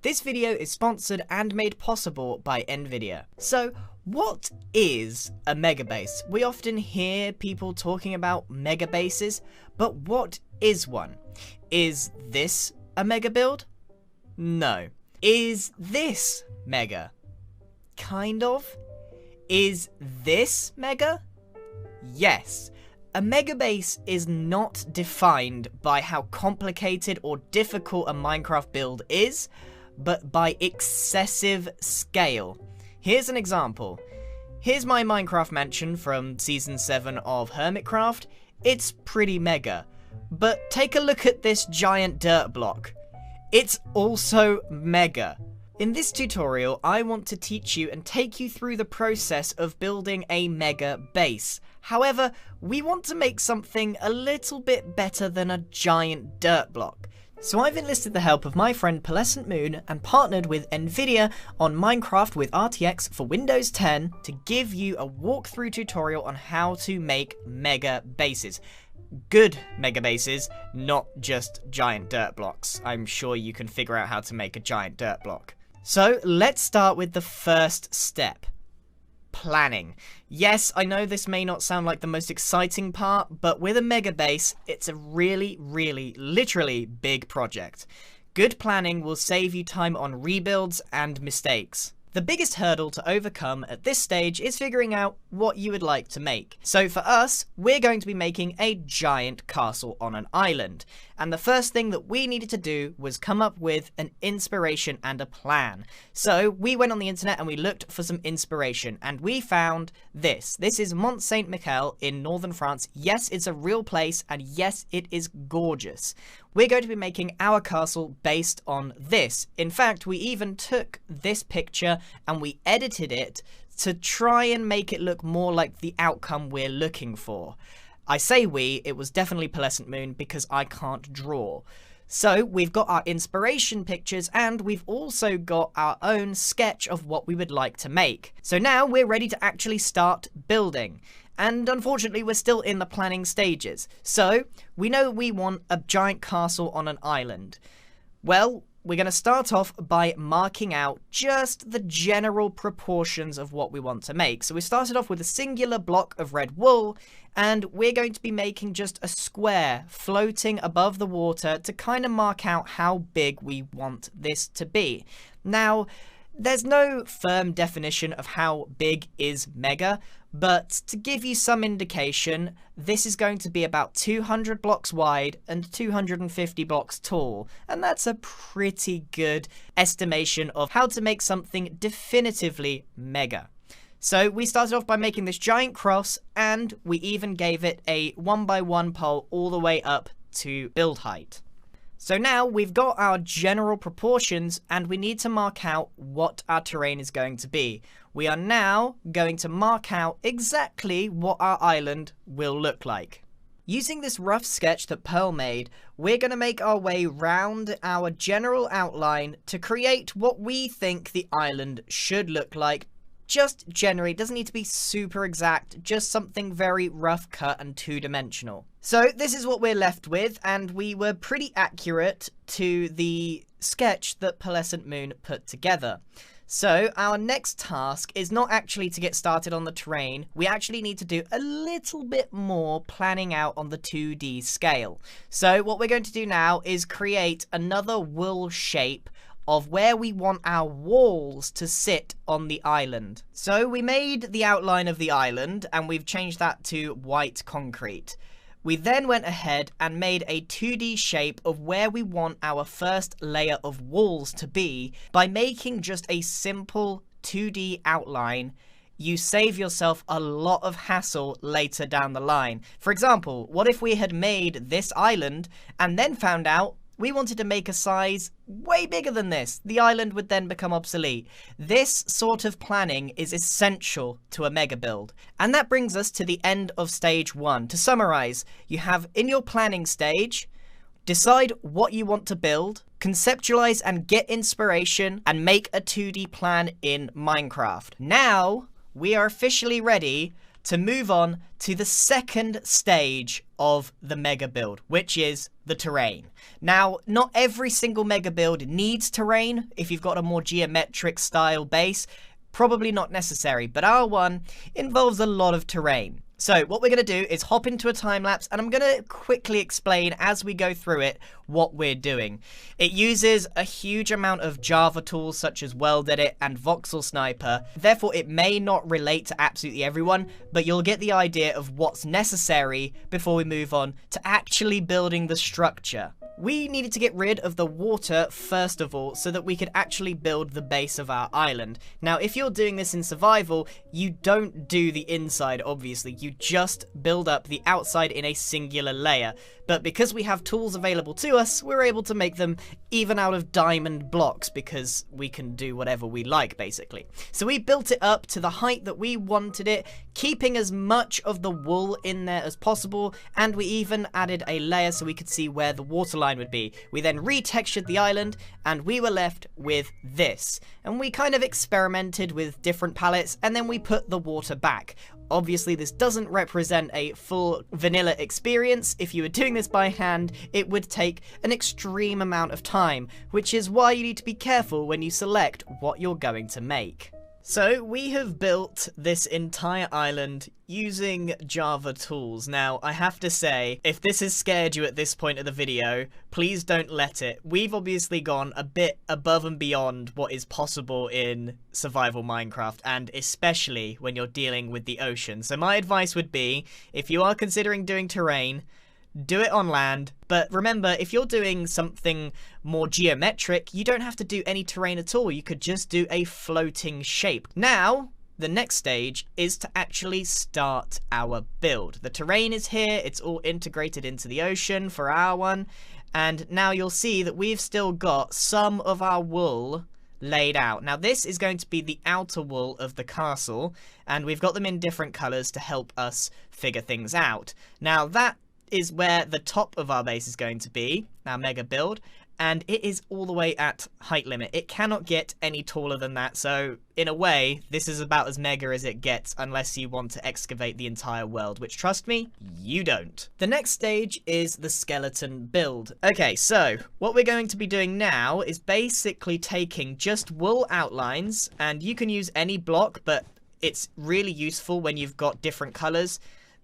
This video is sponsored and made possible by Nvidia. So, what is a megabase? We often hear people talking about megabases, but what is one? Is this a mega build? No. Is this mega? Kind of. Is this mega? Yes. A megabase is not defined by how complicated or difficult a Minecraft build is, but by excessive scale. Here's an example. Here's my Minecraft mansion from Season 7 of Hermitcraft. It's pretty mega. But take a look at this giant dirt block. It's also mega. In this tutorial, I want to teach you and take you through the process of building a mega base. However, we want to make something a little bit better than a giant dirt block. So I've enlisted the help of my friend Pearlescent Moon and partnered with Nvidia on Minecraft with RTX for Windows 10 to give you a walkthrough tutorial on how to make mega bases. Good mega bases, not just giant dirt blocks. I'm sure you can figure out how to make a giant dirt block. So let's start with the first step. Planning. Yes, I know this may not sound like the most exciting part, but with a mega base, it's a really, literally big project. Good planning will save you time on rebuilds and mistakes. The biggest hurdle to overcome at this stage is figuring out what you would like to make. So for us, we're going to be making a giant castle on an island. And the first thing that we needed to do was come up with an inspiration and a plan. So we went on the internet and we looked for some inspiration and we found this. This is Mont Saint-Michel in northern France. Yes, it's a real place and yes, it is gorgeous. We're going to be making our castle based on this. In fact, we even took this picture and we edited it to try and make it look more like the outcome we're looking for. I say we, it was definitely Pearlescent Moon because I can't draw. So we've got our inspiration pictures and we've also got our own sketch of what we would like to make. So now we're ready to actually start building. And unfortunately, we're still in the planning stages. So we know we want a giant castle on an island. Well, we're going to start off by marking out just the general proportions of what we want to make. So we started off with a singular block of red wool, and we're going to be making just a square floating above the water to kind of mark out how big we want this to be. Now, there's no firm definition of how big is mega, but to give you some indication, this is going to be about 200 blocks wide and 250 blocks tall, and that's a pretty good estimation of how to make something definitively mega. So we started off by making this giant cross, and we even gave it a 1x1 pole all the way up to build height. So now we've got our general proportions and we need to mark out what our terrain is going to be. We are now going to mark out exactly what our island will look like. Using this rough sketch that Pearl made, we're going to make our way round our general outline to create what we think the island should look like. Just generally, it doesn't need to be super exact, just something very rough cut and two-dimensional. So this is what we're left with, and we were pretty accurate to the sketch that Pearlescent Moon put together. So our next task is not actually to get started on the terrain, we actually need to do a little bit more planning out on the 2D scale. So what we're going to do now is create another wool shape of where we want our walls to sit on the island. So we made the outline of the island and we've changed that to white concrete. We then went ahead and made a 2D shape of where we want our first layer of walls to be. By making just a simple 2D outline, you save yourself a lot of hassle later down the line. For example, what if we had made this island and then found out we wanted to make a size way bigger than this? The island would then become obsolete. This sort of planning is essential to a mega build. And that brings us to the end of stage 1. To summarize, you have in your planning stage, decide what you want to build, conceptualize and get inspiration, and make a 2D plan in Minecraft. Now, we are officially ready to move on to the second stage of the mega build, which is the terrain. Now, not every single mega build needs terrain. If you've got a more geometric style base, probably not necessary, but our one involves a lot of terrain. So what we're going to do is hop into a time lapse, and I'm going to quickly explain as we go through it what we're doing. It uses a huge amount of Java tools such as World Edit and Voxel Sniper, therefore it may not relate to absolutely everyone, but you'll get the idea of what's necessary before we move on to actually building the structure. We needed to get rid of the water first of all so that we could actually build the base of our island. Now if you're doing this in survival, you don't do the inside obviously, you just build up the outside in a singular layer. But because we have tools available to us, we're able to make them even out of diamond blocks because we can do whatever we like basically. So we built it up to the height that we wanted it, keeping as much of the wool in there as possible, and we even added a layer so we could see where the water line would be. We then retextured the island and we were left with this. And we kind of experimented with different palettes and then we put the water back. Obviously, this doesn't represent a full vanilla experience. If you were doing this by hand, it would take an extreme amount of time, which is why you need to be careful when you select what you're going to make. So we have built this entire island using Java tools. Now, I have to say, if this has scared you at this point of the video, please don't let it. We've obviously gone a bit above and beyond what is possible in survival Minecraft, and especially when you're dealing with the ocean. So my advice would be, if you are considering doing terrain, do it on land, but remember, if you're doing something more geometric, you don't have to do any terrain at all. You could just do a floating shape. Now, the next stage is to actually start our build. The terrain is here, it's all integrated into the ocean for our one, and now you'll see that we've still got some of our wool laid out. Now this is going to be the outer wool of the castle, and we've got them in different colours to help us figure things out. Now that is where the top of our base is going to be, our mega build, and it is all the way at height limit. It cannot get any taller than that, so in a way, this is about as mega as it gets unless you want to excavate the entire world, which, trust me, you don't. The next stage is the skeleton build. Okay, so what we're going to be doing now is basically taking just wool outlines, and you can use any block, but it's really useful when you've got different colors,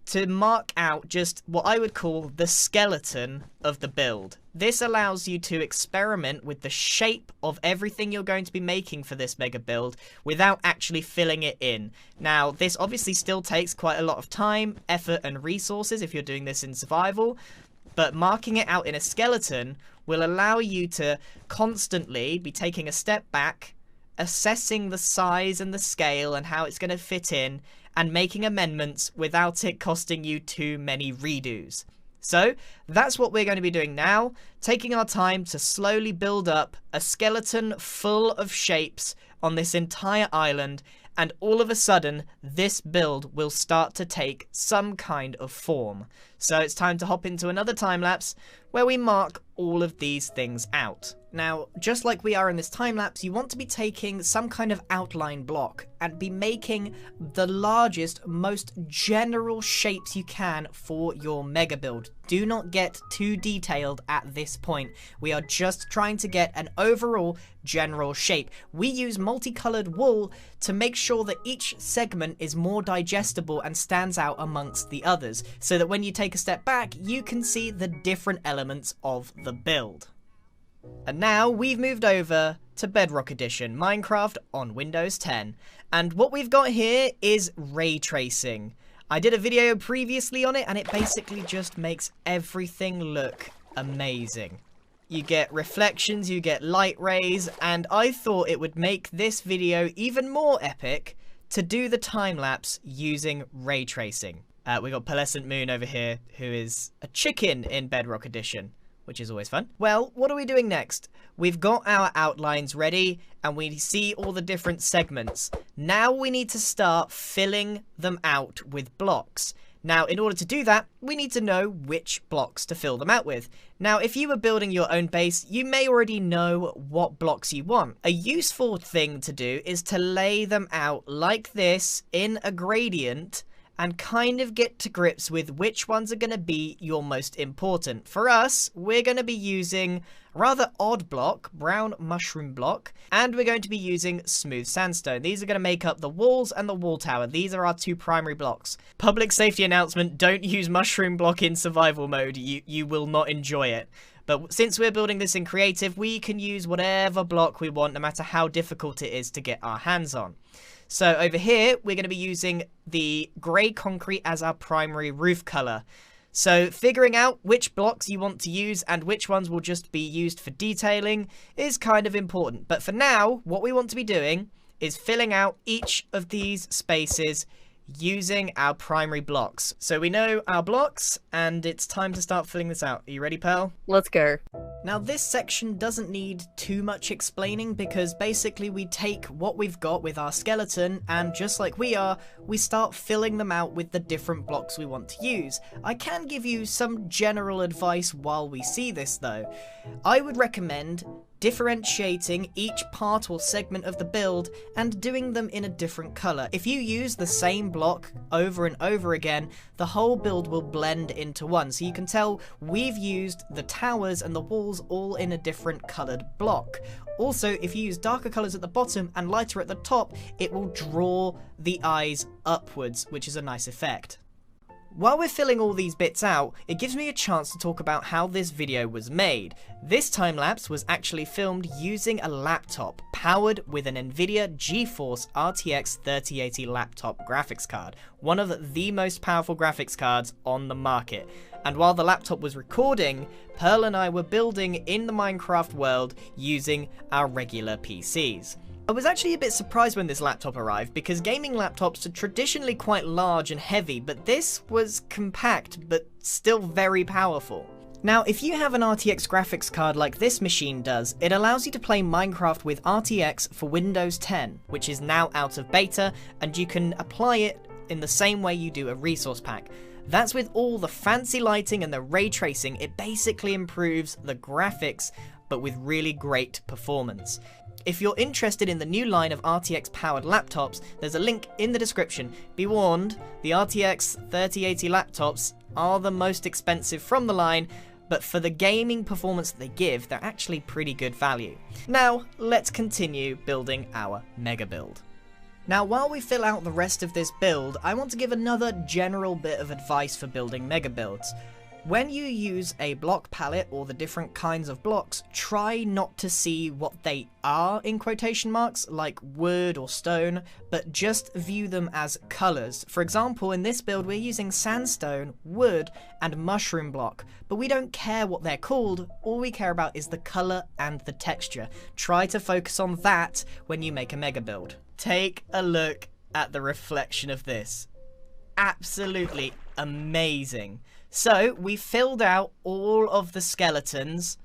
to mark out just what I would call the skeleton of the build. This allows you to experiment with the shape of everything you're going to be making for this mega build without actually filling it in. Now, this obviously still takes quite a lot of time, effort, and resources if you're doing this in survival, but marking it out in a skeleton will allow you to constantly be taking a step back, assessing the size and the scale and how it's going to fit in, and making amendments without it costing you too many redos. So that's what we're going to be doing now, taking our time to slowly build up a skeleton full of shapes on this entire island, and all of a sudden this build will start to take some kind of form. So it's time to hop into another time lapse where we mark all of these things out. Now, just like we are in this time lapse, you want to be taking some kind of outline block and be making the largest, most general shapes you can for your mega build. Do not get too detailed at this point. We are just trying to get an overall general shape. We use multicolored wool to make sure that each segment is more digestible and stands out amongst the others, so that when you take a step back, you can see the different elements of the build. And now we've moved over to Bedrock Edition, Minecraft on Windows 10. And what we've got here is ray tracing. I did a video previously on it and it basically just makes everything look amazing. You get reflections, you get light rays, and I thought it would make this video even more epic to do the time-lapse using ray tracing. We got Pearlescent Moon over here, who is a chicken in Bedrock Edition, which is always fun. Well, what are we doing next? We've got our outlines ready, and we see all the different segments. Now we need to start filling them out with blocks. Now, in order to do that, we need to know which blocks to fill them out with. Now, if you were building your own base, you may already know what blocks you want. A useful thing to do is to lay them out like this in a gradient, and kind of get to grips with which ones are going to be your most important. For us, we're going to be using a rather odd block, brown mushroom block, and we're going to be using smooth sandstone. These are going to make up the walls and the wall tower. These are our two primary blocks. Public safety announcement, don't use mushroom block in survival mode. You will not enjoy it. But since we're building this in creative, we can use whatever block we want, no matter how difficult it is to get our hands on. So over here, we're going to be using the grey concrete as our primary roof colour. So figuring out which blocks you want to use and which ones will just be used for detailing is kind of important. But for now, what we want to be doing is filling out each of these spaces using our primary blocks. So we know our blocks, and it's time to start filling this out. Are you ready, pal? Let's go. Now this section doesn't need too much explaining, because basically we take what we've got with our skeleton, and just like we start filling them out with the different blocks we want to use. I can give you some general advice while we see this though. I would recommend differentiating each part or segment of the build and doing them in a different colour. If you use the same block over and over again, the whole build will blend into one. So you can tell we've used the towers and the walls all in a different coloured block. Also, if you use darker colours at the bottom and lighter at the top, it will draw the eyes upwards, which is a nice effect. While we're filling all these bits out, it gives me a chance to talk about how this video was made. This time-lapse was actually filmed using a laptop powered with an NVIDIA GeForce RTX 3080 laptop graphics card, one of the most powerful graphics cards on the market. And while the laptop was recording, Pearl and I were building in the Minecraft world using our regular PCs. I was actually a bit surprised when this laptop arrived, because gaming laptops are traditionally quite large and heavy, but this was compact but still very powerful. Now, if you have an RTX graphics card like this machine does, it allows you to play Minecraft with RTX for Windows 10, which is now out of beta, and you can apply it in the same way you do a resource pack. That's with all the fancy lighting and the ray tracing. It basically improves the graphics, but with really great performance. If you're interested in the new line of RTX powered laptops, there's a link in the description. Be warned, the RTX 3080 laptops are the most expensive from the line, but for the gaming performance that they give, they're actually pretty good value. Now, let's continue building our mega build. Now, while we fill out the rest of this build, I want to give another general bit of advice for building mega builds. When you use a block palette or the different kinds of blocks, try not to see what they are in quotation marks, like wood or stone, but just view them as colours. For example, in this build we're using sandstone, wood, and mushroom block, but we don't care what they're called, all we care about is the colour and the texture. Try to focus on that when you make a mega build. Take a look at the reflection of this. Absolutely amazing. So we filled out all of the skeletons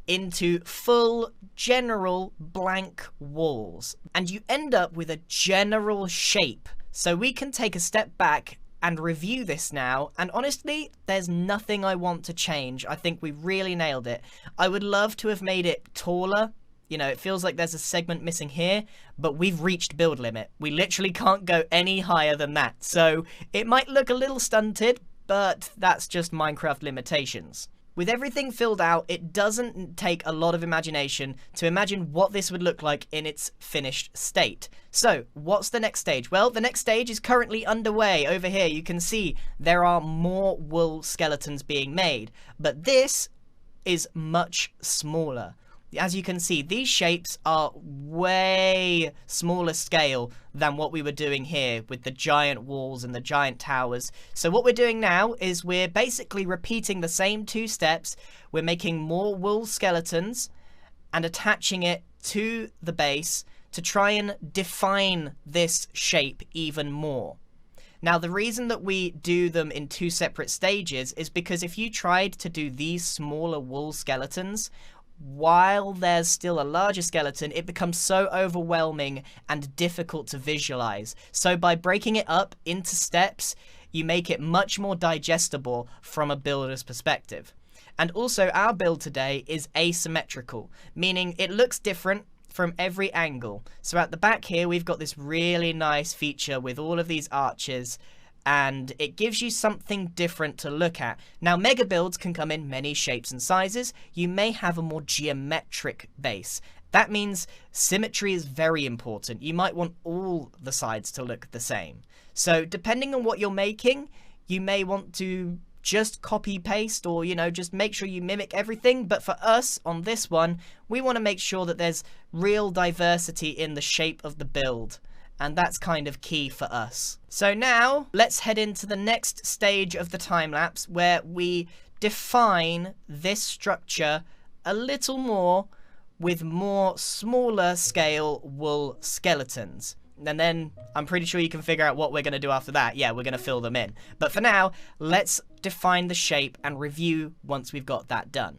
into full general blank walls, and you end up with a general shape. So we can take a step back and review this now, and honestly, there's nothing I want to change. I think we really nailed it. I would love to have made it taller. You know, it feels like there's a segment missing here, but we've reached build limit. We literally can't go any higher than that. So it might look a little stunted, but that's just Minecraft limitations. With everything filled out, it doesn't take a lot of imagination to imagine what this would look like in its finished state. So, what's the next stage? Well, the next stage is currently underway. Over here, you can see there are more wool skeletons being made, but this is much smaller. As you can see, these shapes are way smaller scale than what we were doing here with the giant walls and the giant towers. So what we're doing now is we're basically repeating the same two steps. We're making more wool skeletons and attaching it to the base to try and define this shape even more. Now, the reason that we do them in two separate stages is because if you tried to do these smaller wool skeletons while there's still a larger skeleton, it becomes so overwhelming and difficult to visualize. So by breaking it up into steps, you make it much more digestible from a builder's perspective. And also, our build today is asymmetrical, meaning it looks different from every angle. So at the back here, we've got this really nice feature with all of these arches, and it gives you something different to look at. Now, mega builds can come in many shapes and sizes. You may have a more geometric base. That means symmetry is very important. You might want all the sides to look the same. So depending on what you're making, you may want to just copy paste or, you know, just make sure you mimic everything. But for us on this one, we want to make sure that there's real diversity in the shape of the build. And that's kind of key for us. So now let's head into the next stage of the time lapse where we define this structure a little more with more smaller scale wool skeletons. And then I'm pretty sure you can figure out what we're going to do after that. Yeah, we're going to fill them in. But for now, let's define the shape and review once we've got that done.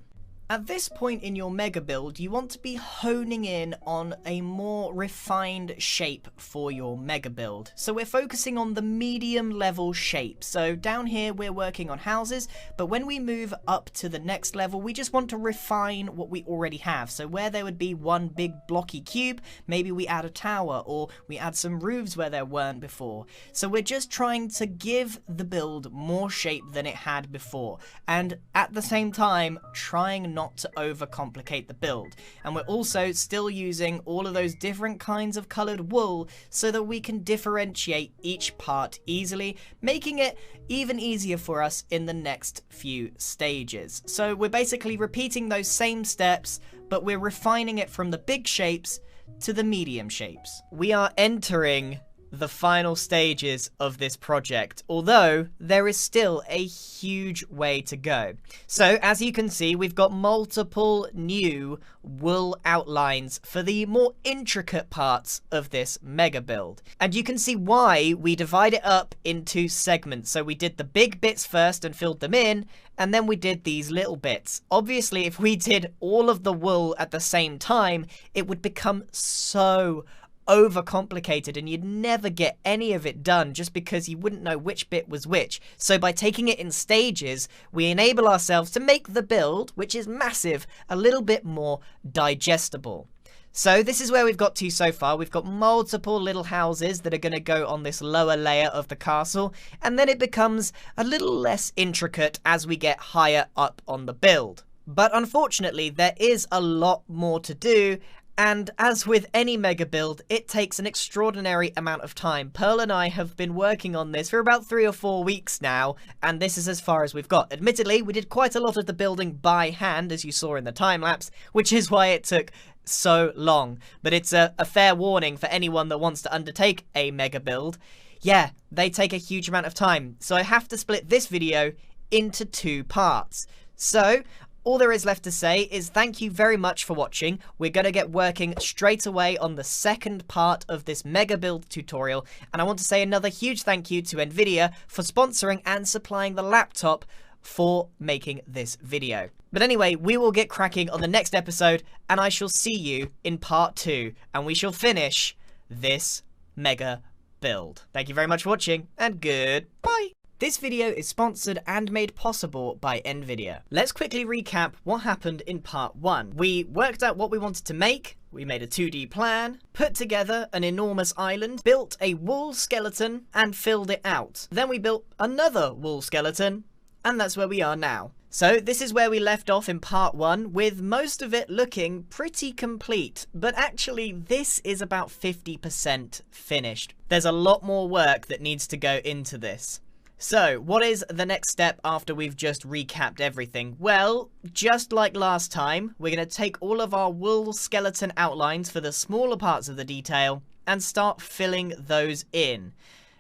At this point in your mega build, you want to be honing in on a more refined shape for your mega build. So we're focusing on the medium level shape. So down here, we're working on houses, but when we move up to the next level, we just want to refine what we already have. So where there would be one big blocky cube, maybe we add a tower or we add some roofs where there weren't before. So we're just trying to give the build more shape than it had before. And at the same time, trying not to overcomplicate the build. And we're also still using all of those different kinds of colored wool so that we can differentiate each part easily, making it even easier for us in the next few stages. So we're basically repeating those same steps, but we're refining it from the big shapes to the medium shapes. We are entering the final stages of this project, although there is still a huge way to go. So as you can see, we've got multiple new wool outlines for the more intricate parts of this mega build. And you can see why we divide it up into segments. So we did the big bits first and filled them in, and then we did these little bits. Obviously, if we did all of the wool at the same time, it would become so overcomplicated and you'd never get any of it done just because you wouldn't know which bit was which. So by taking it in stages, we enable ourselves to make the build, which is massive, a little bit more digestible. So this is where we've got to so far. We've got multiple little houses that are going to go on this lower layer of the castle, and then it becomes a little less intricate as we get higher up on the build. But unfortunately, there is a lot more to do. And as with any mega build, it takes an extraordinary amount of time. Pearl and I have been working on this for about 3 or 4 weeks now, and this is as far as we've got. Admittedly, we did quite a lot of the building by hand, as you saw in the time lapse, which is why it took so long. But it's a fair warning for anyone that wants to undertake a mega build. Yeah, they take a huge amount of time, so I have to split this video into 2 parts. So all there is left to say is thank you very much for watching. We're going to get working straight away on the second part of this mega build tutorial, and I want to say another huge thank you to Nvidia for sponsoring and supplying the laptop for making this video. But anyway, we will get cracking on the next episode, and I shall see you in part 2, and we shall finish this mega build. Thank you very much for watching, and goodbye. This video is sponsored and made possible by Nvidia. Let's quickly recap what happened in part 1. We worked out what we wanted to make, we made a 2D plan, put together an enormous island, built a wool skeleton, and filled it out. Then we built another wool skeleton, and that's where we are now. So this is where we left off in part 1, with most of it looking pretty complete, but actually this is about 50% finished. There's a lot more work that needs to go into this. So, what is the next step after we've just recapped everything? Well, just like last time, we're going to take all of our wool skeleton outlines for the smaller parts of the detail and start filling those in.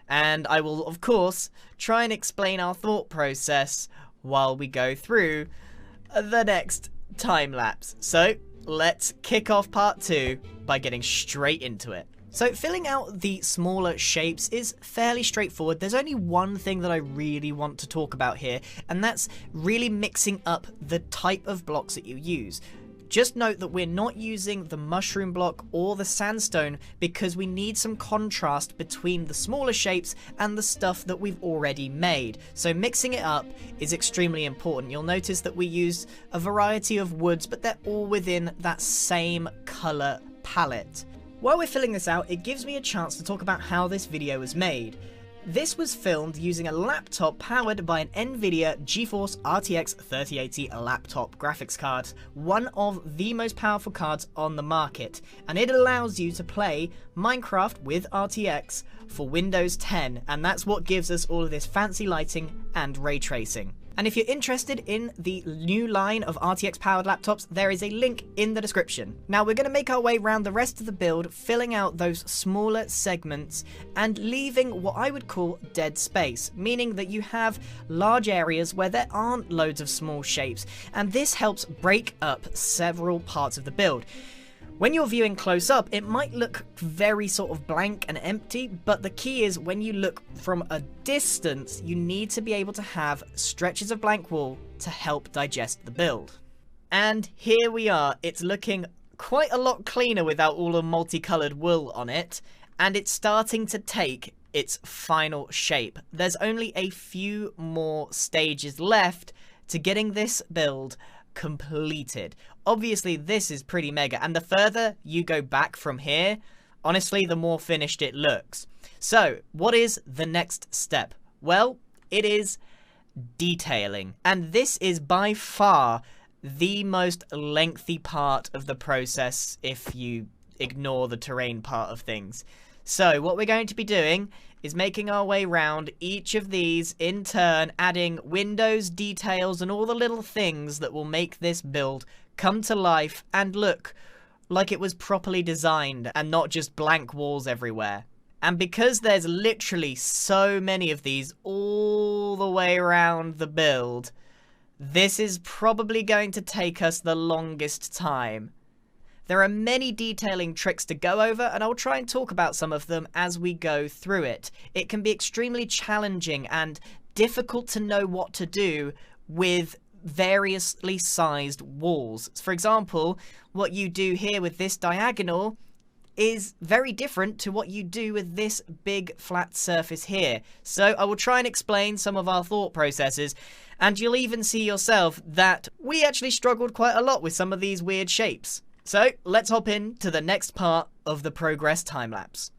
And I will, of course, try and explain our thought process while we go through the next time lapse. So, let's kick off part 2 by getting straight into it. So filling out the smaller shapes is fairly straightforward. There's only one thing that I really want to talk about here, and that's really mixing up the type of blocks that you use. Just note that we're not using the mushroom block or the sandstone because we need some contrast between the smaller shapes and the stuff that we've already made. So mixing it up is extremely important. You'll notice that we use a variety of woods, but they're all within that same color palette. While we're filling this out, it gives me a chance to talk about how this video was made. This was filmed using a laptop powered by an NVIDIA GeForce RTX 3080 laptop graphics card, one of the most powerful cards on the market, and it allows you to play Minecraft with RTX for Windows 10, and that's what gives us all of this fancy lighting and ray tracing. And if you're interested in the new line of RTX powered laptops, there is a link in the description. Now we're going to make our way around the rest of the build, filling out those smaller segments and leaving what I would call dead space, meaning that you have large areas where there aren't loads of small shapes, and this helps break up several parts of the build. When you're viewing close up, it might look very sort of blank and empty, but the key is when you look from a distance, you need to be able to have stretches of blank wall to help digest the build. And here we are. It's looking quite a lot cleaner without all the multicolored wool on it, and it's starting to take its final shape. There's only a few more stages left to getting this build completed. Obviously this is pretty mega, and the further you go back from here, honestly, the more finished it looks. So what is the next step? Well, it is detailing, and this is by far the most lengthy part of the process if you ignore the terrain part of things. So what we're going to be doing is making our way around each of these in turn, adding windows, details, and all the little things that will make this build come to life and look like it was properly designed and not just blank walls everywhere. And because there's literally so many of these all the way around the build, this is probably going to take us the longest time. There are many detailing tricks to go over, and I'll try and talk about some of them as we go through it. It can be extremely challenging and difficult to know what to do with variously sized walls. For example, what you do here with this diagonal is very different to what you do with this big flat surface here. So I will try and explain some of our thought processes, and you'll even see yourself that we actually struggled quite a lot with some of these weird shapes. So let's hop into the next part of the progress time-lapse.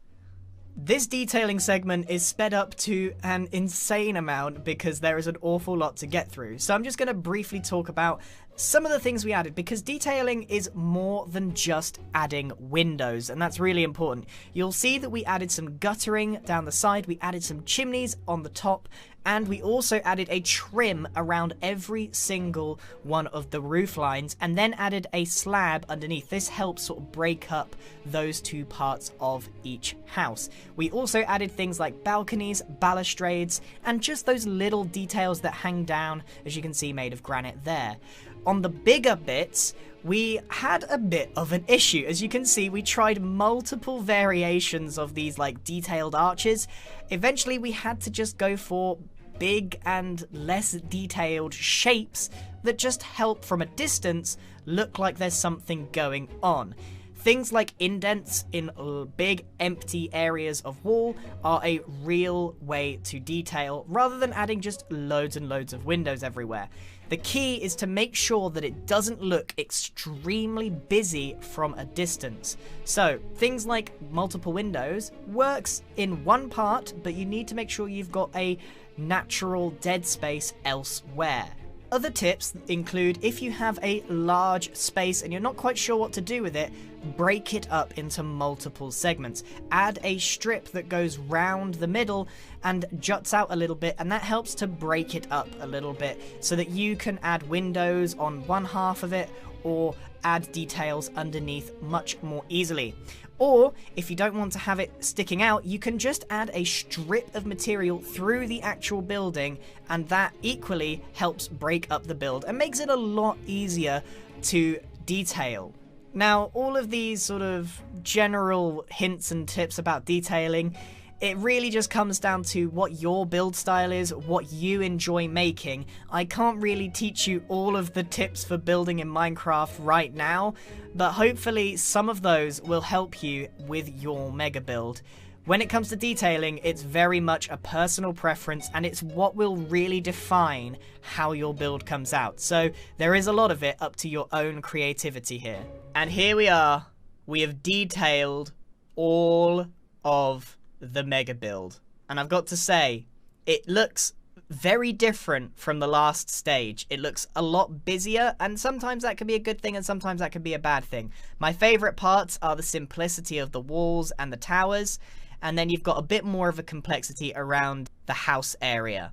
This detailing segment is sped up to an insane amount because there is an awful lot to get through. So I'm just going to briefly talk about some of the things we added, because detailing is more than just adding windows, and that's really important. You'll see that we added some guttering down the side, we added some chimneys on the top, and we also added a trim around every single one of the roof lines, and then added a slab underneath. This helps sort of break up those two parts of each house. We also added things like balconies, balustrades, and just those little details that hang down, as you can see, made of granite there. On the bigger bits, we had a bit of an issue. As you can see, we tried multiple variations of these like detailed arches. Eventually we had to just go for big and less detailed shapes that just help from a distance look like there's something going on. Things like indents in big empty areas of wall are a real way to detail rather than adding just loads and loads of windows everywhere. The key is to make sure that it doesn't look extremely busy from a distance. So things like multiple windows works in one part, but you need to make sure you've got a natural dead space elsewhere. Other tips include, if you have a large space and you're not quite sure what to do with it, break it up into multiple segments. Add a strip that goes round the middle and juts out a little bit, and that helps to break it up a little bit so that you can add windows on one half of it or add details underneath much more easily. Or, if you don't want to have it sticking out, you can just add a strip of material through the actual building, and that equally helps break up the build and makes it a lot easier to detail. Now, all of these sort of general hints and tips about detailing, it really just comes down to what your build style is, what you enjoy making. I can't really teach you all of the tips for building in Minecraft right now, but hopefully some of those will help you with your mega build. When it comes to detailing, it's very much a personal preference, and it's what will really define how your build comes out. So there is a lot of it up to your own creativity here. And here we are. We have detailed all of the mega build. and I've got to say, it looks very different from the last stage. It looks a lot busier, and sometimes that can be a good thing and sometimes that can be a bad thing. My favourite parts are the simplicity of the walls and the towers, and then you've got a bit more of a complexity around the house area.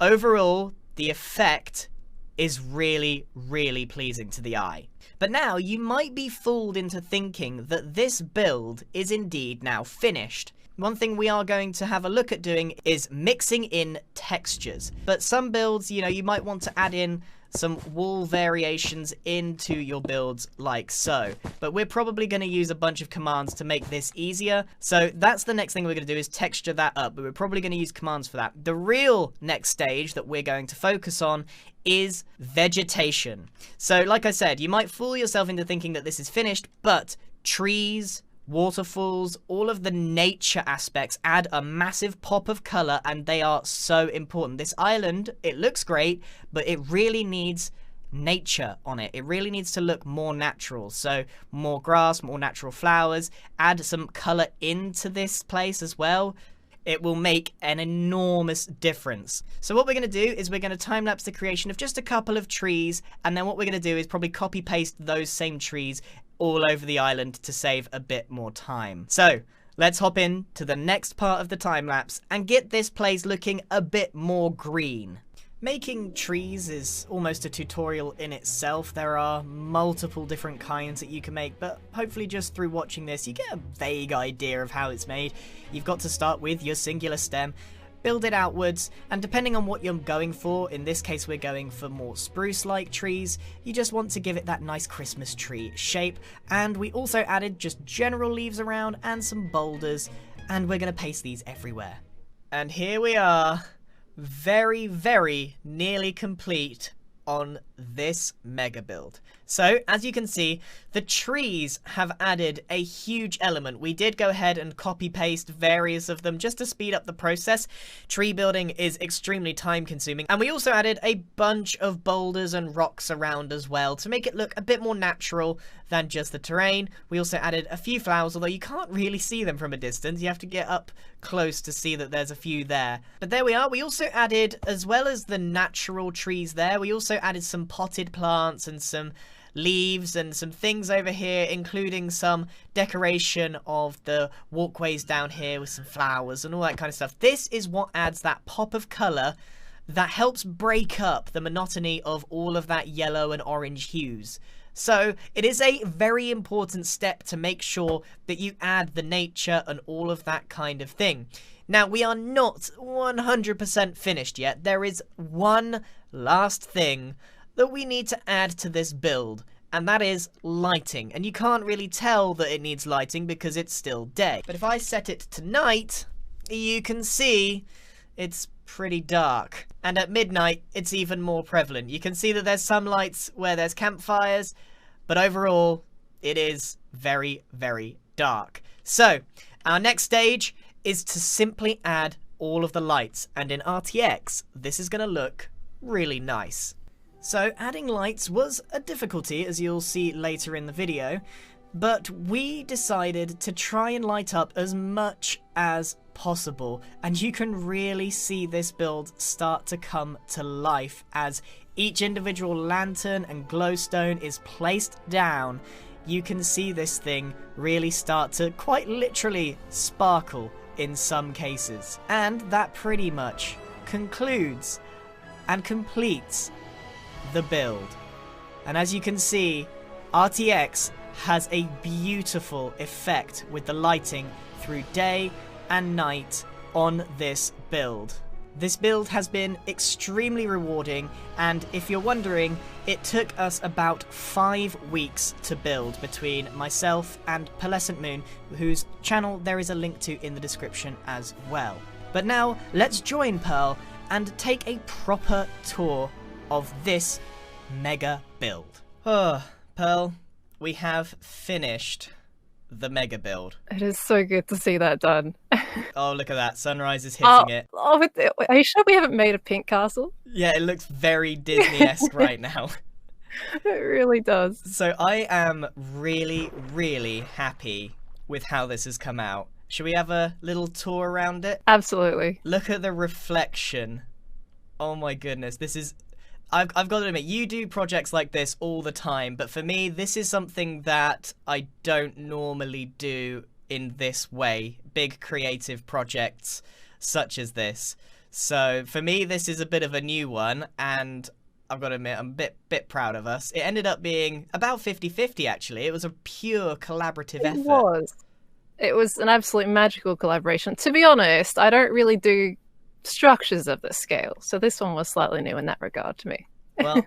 Overall, the effect is really, really pleasing to the eye. But now you might be fooled into thinking that this build is indeed now finished. One thing we are going to have a look at doing is mixing in textures. But some builds, you know, you might want to add in some wall variations into your builds like so. But we're probably going to use a bunch of commands to make this easier. So that's the next thing we're going to do, is texture that up. But we're probably going to use commands for that. The real next stage that we're going to focus on is vegetation. So like I said, you might fool yourself into thinking that this is finished, but trees, waterfalls, all of the nature aspects add a massive pop of color, and they are so important. This island, it looks great, but it really needs nature on it. It really needs to look more natural. So more grass, more natural flowers, add some color into this place as well. It will make an enormous difference. So what we're going to do is we're going to time-lapse the creation of just a couple of trees, and then what we're going to do is probably copy-paste those same trees all over the island to save a bit more time. So let's hop in to the next part of the time-lapse and get this place looking a bit more green. Making trees is almost a tutorial in itself. There are multiple different kinds that you can make, but hopefully just through watching this you get a vague idea of how it's made. You've got to start with your singular stem, build it outwards, and depending on what you're going for, in this case we're going for more spruce-like trees, you just want to give it that nice Christmas tree shape. And we also added just general leaves around and some boulders, and we're going to paste these everywhere. And here we are, very, very nearly complete on this mega build. So as you can see, the trees have added a huge element. We did go ahead and copy paste various of them just to speed up the process. Tree building is extremely time consuming, and we also added a bunch of boulders and rocks around as well to make it look a bit more natural than just the terrain. We also added a few flowers, although you can't really see them from a distance. You have to get up close to see that there's a few there. But there we are. We also added, as well as the natural trees there, we also added some potted plants and some leaves and some things over here, including some decoration of the walkways down here with some flowers and all that kind of stuff. This is what adds that pop of colour that helps break up the monotony of all of that yellow and orange hues. So it is a very important step to make sure that you add the nature and all of that kind of thing. Now, we are not 100% finished yet. There is one last thing that we need to add to this build, and that is lighting. And you can't really tell that it needs lighting because it's still day. But if I set it to night, you can see it's pretty dark. And at midnight, it's even more prevalent. You can see that there's some lights where there's campfires, but overall, it is very, very dark. So, our next stage is to simply add all of the lights. And in RTX, this is going to look really nice. So adding lights was a difficulty, as you'll see later in the video, but we decided to try and light up as much as possible, and you can really see this build start to come to life as each individual lantern and glowstone is placed down. You can see this thing really start to quite literally sparkle in some cases. And that pretty much concludes and completes the build. And as you can see, RTX has a beautiful effect with the lighting through day and night on this build. This build has been extremely rewarding, and if you're wondering, it took us about 5 weeks to build between myself and Pearlescent Moon, whose channel there is a link to in the description as well. But now, let's join Pearl and take a proper tour of this mega build. Oh, Pearl, we have finished the mega build. It is so good to see that done. Oh, look at that. Sunrise is hitting it. Oh, are you sure we haven't made a pink castle? Yeah, it looks very Disney-esque right now. It really does. So I am really, really happy with how this has come out. Should we have a little tour around it? Absolutely. Look at the reflection. Oh my goodness, this is... I've got to admit, you do projects like this all the time, but for me, this is something that I don't normally do in this way. Big creative projects such as this. So for me, this is a bit of a new one, and I've got to admit, I'm a bit proud of us. It ended up being about 50-50, actually. It was a pure collaborative effort. It was an absolute magical collaboration. To be honest, I don't really do structures of this scale, so this one was slightly new in that regard to me. Well,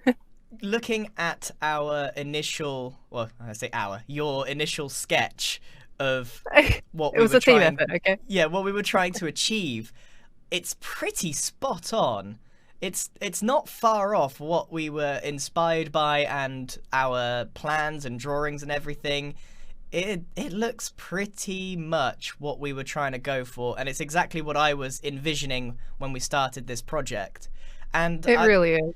looking at our initial, well, I say your initial sketch of what we were trying, effort, okay? Yeah, what we were trying to achieve, it's pretty spot on. It's not far off what we were inspired by and our plans and drawings and everything. It looks pretty much what we were trying to go for, and it's exactly what I was envisioning when we started this project. And it really is.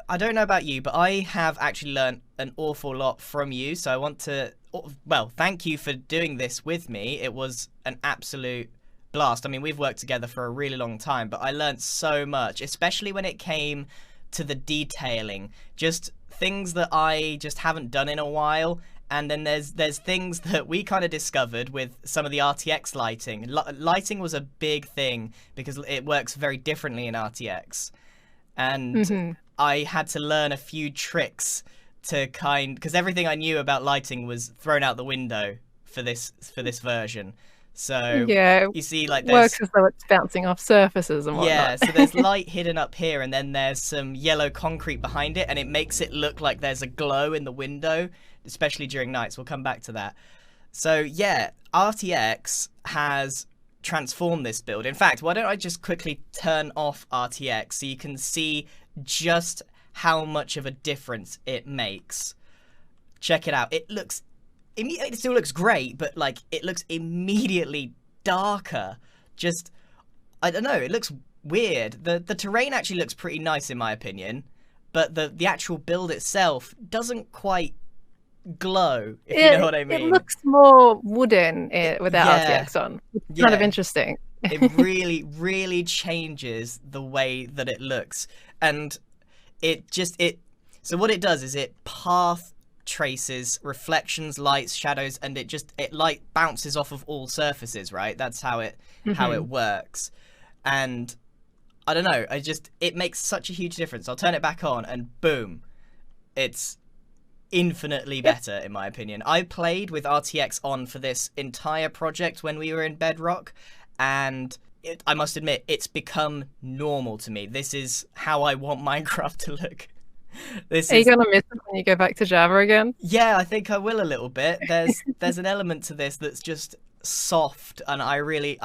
I don't know about you, but I have actually learned an awful lot from you, so I want to, well, thank you for doing this with me. It was an absolute blast. I mean, we've worked together for a really long time, but I learned so much, especially when it came to the detailing, just things that I just haven't done in a while. And then there's things that we kind of discovered with some of the RTX lighting. Lighting was a big thing because it works very differently in RTX. And I had to learn a few tricks to because everything I knew about lighting was thrown out the window for this version. So yeah, you see, like, it works as though it's bouncing off surfaces and whatnot. Yeah, so there's light hidden up here, and then there's some yellow concrete behind it, and it makes it look like there's a glow in the window, especially during nights. We'll come back to that. So yeah, RTX has transformed this build. In fact, why don't I just quickly turn off RTX so you can see just how much of a difference it makes. Check it out. It still looks great, but like it looks immediately darker. Just, I don't know, it looks weird. The terrain actually looks pretty nice in my opinion, but the actual build itself doesn't quite glow, if you know what I mean. It looks more wooden without RTX on. It's kind of interesting. It really, really changes the way that it looks. And so what it does is it path traces reflections, lights, shadows, and it light bounces off of all surfaces, right? That's how it works. And I don't know, it makes such a huge difference. I'll turn it back on and boom, it's infinitely better in my opinion. I played with RTX on for this entire project when we were in Bedrock, and I must admit it's become normal to me. This is how I want Minecraft to look. Are you gonna miss it when you go back to Java again? Yeah, I think I will a little bit. There's an element to this that's just soft, and I really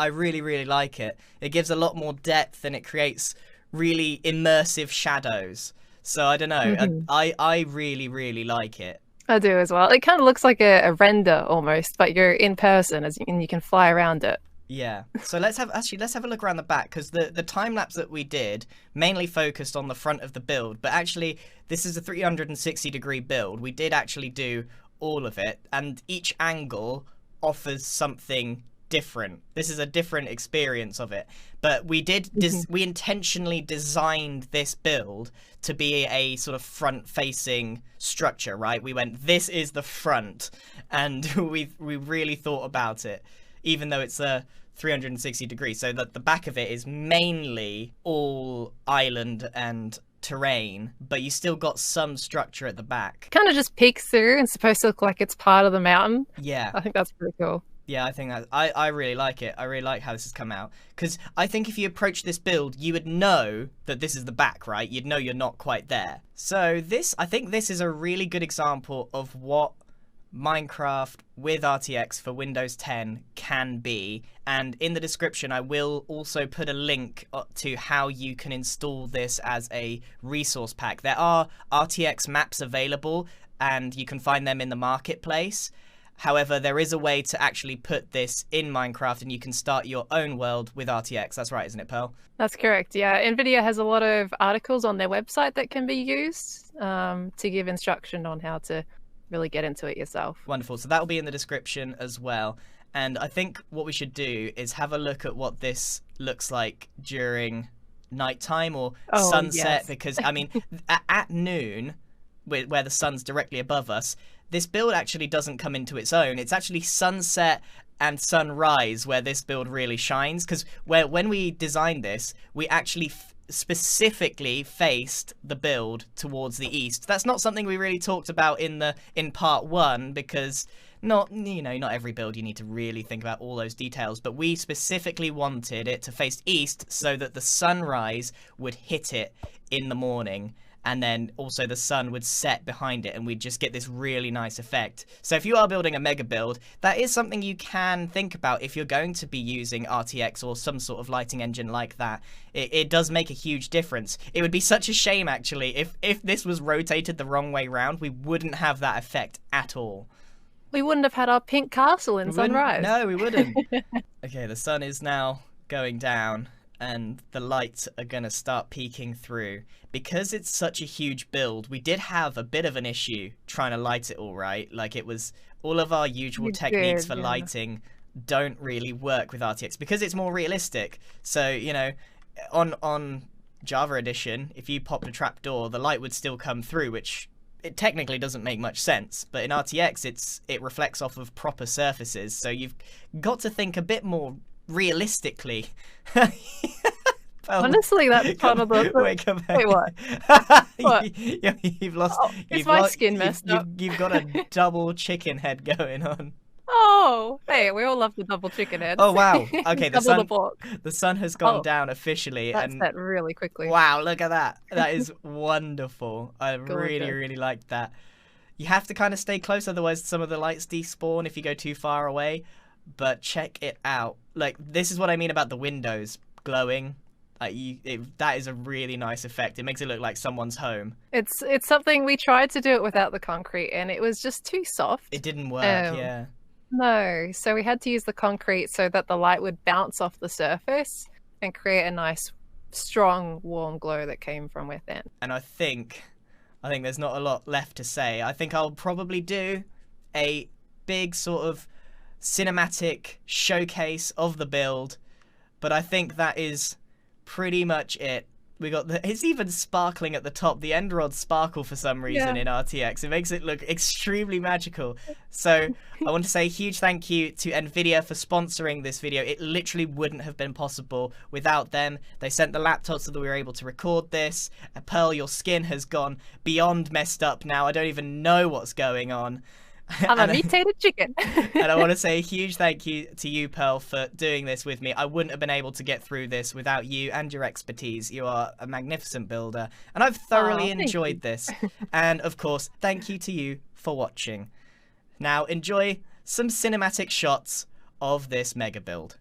like it. It gives a lot more depth, and it creates really immersive shadows. So I don't know, I really like it. I do as well. It kind of looks like a render almost, but you're in person and you can fly around it. Yeah, so let's have a look around the back, because the time lapse that we did mainly focused on the front of the build, but actually this is a 360-degree build. We did actually do all of it, and each angle offers something different. This is a different experience of it, but we intentionally designed this build to be a sort of front-facing structure, right? We went, this is the front, and we really thought about it, even though it's a 360 degrees, so that the back of it is mainly all island and terrain, but you still got some structure at the back. Kind of just peeks through and supposed to look like it's part of the mountain. Yeah, I think that's pretty cool. Yeah, I think that I really like it. I really like how this has come out, because I think if you approach this build, you would know that this is the back, right? You'd know you're not quite there. So I think this is a really good example of what Minecraft with RTX for Windows 10 can be, and in the description I will also put a link to how you can install this as a resource pack. There are RTX maps available and you can find them in the marketplace. However, there is a way to actually put this in Minecraft and you can start your own world with RTX. That's right, isn't it, Pearl? That's correct, yeah. NVIDIA has a lot of articles on their website that can be used to give instruction on how to really get into it yourself. Wonderful. So that will be in the description as well. And I think what we should do is have a look at what this looks like during nighttime or sunset, yes. because I mean, at noon, where the sun's directly above us, this build actually doesn't come into its own. It's actually sunset and sunrise where this build really shines, because when we designed this, we actually specifically faced the build towards the east. That's not something we really talked about in part 1, because not every build you need to really think about all those details, but we specifically wanted it to face east so that the sunrise would hit it in the morning, and then also the sun would set behind it, and we'd just get this really nice effect. So if you are building a mega build, that is something you can think about if you're going to be using RTX or some sort of lighting engine like that. It does make a huge difference. It would be such a shame, actually, if this was rotated the wrong way round, we wouldn't have that effect at all. We wouldn't have had our pink castle in sunrise. No, we wouldn't. Okay, the sun is now going down, and the lights are going to start peeking through. Because it's such a huge build, we did have a bit of an issue trying to light it all right. Like, it was all of our usual techniques for lighting don't really work with RTX because it's more realistic. So, you know, on Java Edition, if you popped a trapdoor, the light would still come through, which it technically doesn't make much sense. But in RTX, it reflects off of proper surfaces. So you've got to think a bit more realistically. Honestly, that's part of the... Wait, what? What? You've lost... Is my skin messed up? You've got a double chicken head going on. Oh, hey, we all love the double chicken heads. Oh, wow. Okay, the sun has gone down officially. That's set really quickly. Wow, look at that. That is wonderful. I really, really like that. You have to kind of stay close, otherwise some of the lights despawn if you go too far away. But check it out. Like, this is what I mean about the windows glowing. That is a really nice effect. It makes it look like someone's home. It's something we tried to do it without the concrete, and it was just too soft. It didn't work, yeah. No, so we had to use the concrete so that the light would bounce off the surface and create a nice, strong, warm glow that came from within. And I think there's not a lot left to say. I think I'll probably do a big sort of cinematic showcase of the build, but I think that is pretty much it. We got it's even sparkling at the top. The end rods sparkle for some reason in RTX. It makes it look extremely magical. So I want to say a huge thank you to NVIDIA for sponsoring this video. It literally wouldn't have been possible without them. They sent the laptop so that we were able to record this. Pearl, your skin has gone beyond messed up now. I don't even know what's going on. I'm a mutated chicken. And I want to say a huge thank you to you, Pearl, for doing this with me. I wouldn't have been able to get through this without you and your expertise. You are a magnificent builder, and I've thoroughly enjoyed this. And of course, thank you to you for watching. Now enjoy some cinematic shots of this mega build.